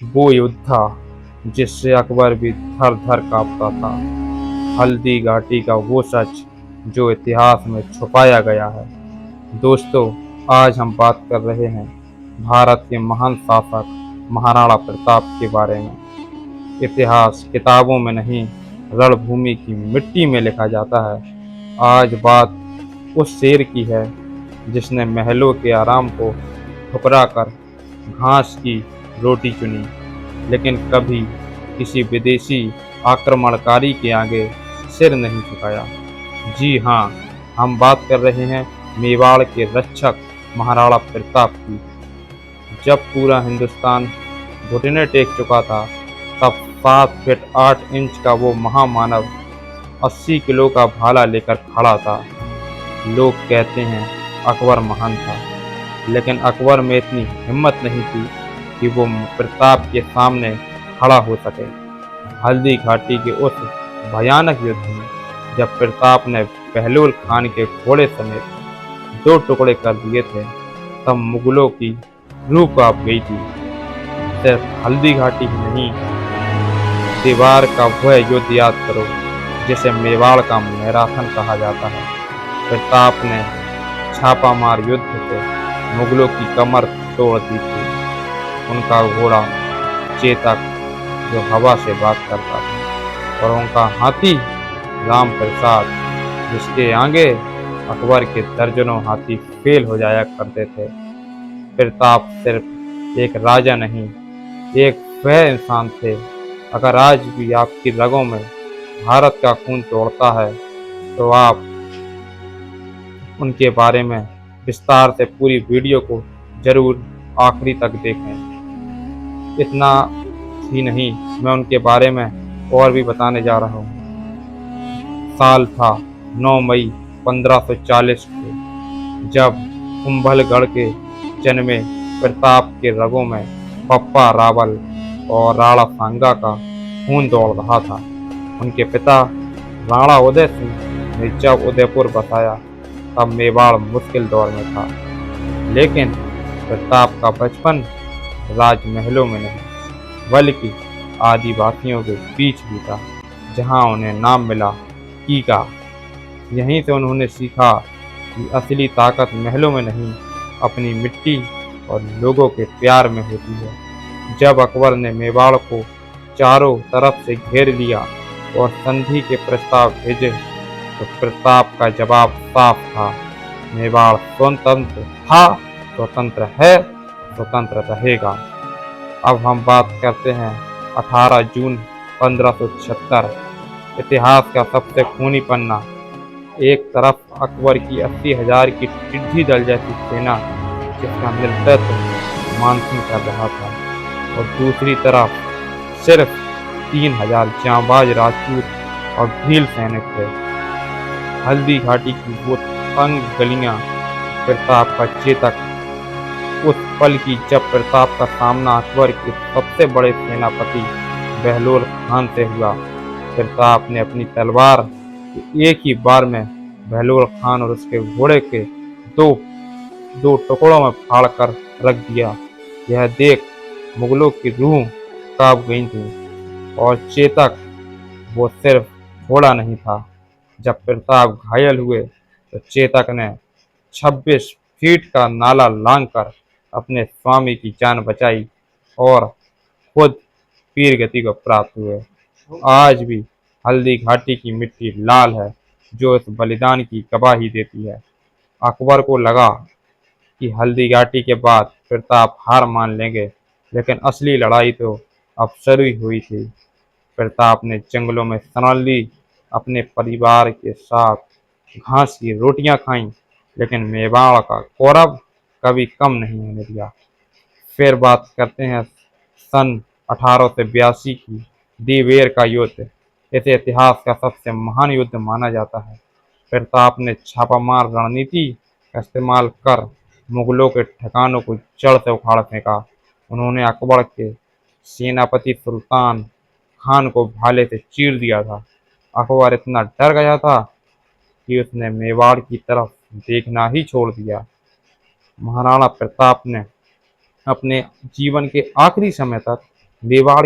वो युद्ध था जिससे अकबर भी थर थर कांपता था। हल्दी घाटी का वो सच जो इतिहास में छुपाया गया है। दोस्तों, आज हम बात कर रहे हैं भारत के महान शासक महाराणा प्रताप के बारे में। इतिहास किताबों में नहीं, रणभूमि की मिट्टी में लिखा जाता है। आज बात उस शेर की है जिसने महलों के आराम को ठुकरा कर घास की रोटी चुनी, लेकिन कभी किसी विदेशी आक्रमणकारी के आगे सिर नहीं झुकाया। जी हाँ, हम बात कर रहे हैं मेवाड़ के रक्षक महाराणा प्रताप की। जब पूरा हिंदुस्तान घुटने टेक चुका था, तब 7 फीट 8 इंच का वो महामानव 80 किलो का भाला लेकर खड़ा था। लोग कहते हैं अकबर महान था, लेकिन अकबर में इतनी हिम्मत नहीं थी कि वो प्रताप के सामने खड़ा हो सके। हल्दी घाटी के उस भयानक युद्ध में जब प्रताप ने बहलोल खान के घोड़े समेत 2 टुकड़े कर दिए थे, तब मुगलों की रूह कांप गई थी। सिर्फ हल्दी घाटी ही नहीं, दीवार का वह युद्ध याद करो जिसे मेवाड़ का मैराथन कहा जाता है। प्रताप ने छापामार युद्ध से मुगलों की कमर तोड़ दी थी। उनका घोड़ा चेतक जो हवा से बात करता था, और उनका हाथी राम प्रसाद जिसके आगे अकबर के दर्जनों हाथी फेल हो जाया करते थे। प्रताप सिर्फ एक राजा नहीं, एक वह इंसान थे। अगर आज भी आपकी रगों में भारत का खून दौड़ता है, तो आप उनके बारे में विस्तार से पूरी वीडियो को जरूर आखिरी तक देखें। इतना ही नहीं, मैं उनके बारे में और भी बताने जा रहा हूँ। साल था 9 मई 1540 को, जब कुंभलगढ़ के जन्मे प्रताप के रगों में पप्पा रावल और राणा सांगा का खून दौड़ रहा था। उनके पिता राणा उदय सिंह ने जब उदयपुर बसाया, तब मेवाड़ मुश्किल दौर में था। लेकिन प्रताप का बचपन राजमहलों में नहीं, बल्कि आदिवासियों के बीच भी था, जहां उन्हें नाम मिला कीका। यहीं से उन्होंने सीखा कि असली ताकत महलों में नहीं, अपनी मिट्टी और लोगों के प्यार में होती है। जब अकबर ने मेवाड़ को चारों तरफ से घेर लिया और संधि के प्रस्ताव भेजे, तो प्रताप का जवाब साफ था। मेवाड़ स्वतंत्र था, स्वतंत्र है, स्वतंत्र रहेगा। अब हम बात करते हैं 18 जून 1576। इतिहास का सबसे खूनी पन्ना। एक तरफ अकबर की 80,000 की टिड्डी दल जैसी सेना जिसका नेतृत्व मानसिंह कर रहा था, और दूसरी तरफ सिर्फ 3,000 जांबाज राजपूत और भील सैनिक थे। हल्दी घाटी की वो तंग गलियां, प्रताप का चेतक। उस पल की जब प्रताप का सामना अकबर के सबसे बड़े सेनापति बहलोल खान से हुआ, प्रताप ने अपनी तलवार एक ही बार में बहलोल खान और उसके घोड़े के दो दो टुकड़ों में फाड़ कर रख दिया। यह देख मुगलों की रूह कांप गई थी। और चेतक वो सिर्फ घोड़ा नहीं था। जब प्रताप घायल हुए, तो चेतक ने 26 फीट का नाला लांघकर अपने स्वामी की जान बचाई और खुद वीर गति को प्राप्त हुए। आज भी हल्दी घाटी की मिट्टी लाल है, जो इस बलिदान की गवाही देती है। अकबर को लगा कि हल्दी घाटी के बाद प्रताप हार मान लेंगे, लेकिन असली लड़ाई तो अब शुरू ही हुई थी। प्रताप ने जंगलों में शरण ली, अपने परिवार के साथ घास की रोटियां खाईं, लेकिन मेवाड़ का गौरव कभी कम नहीं होने दिया। फिर बात करते हैं सन 1882 की, दिवेर का युद्ध। इसे इतिहास का सबसे महान युद्ध माना जाता है। प्रताप ने छापामार रणनीति का इस्तेमाल कर मुगलों के ठिकानों को जड़ से उखाड़ फेंका। उन्होंने अकबर के सेनापति सुल्तान खान को भाले से चीर दिया था। अकबर इतना डर गया था कि उसने मेवाड़ की तरफ देखना ही छोड़ दिया। महाराणा प्रताप ने अपने जीवन के आखिरी समय तक मेवाड़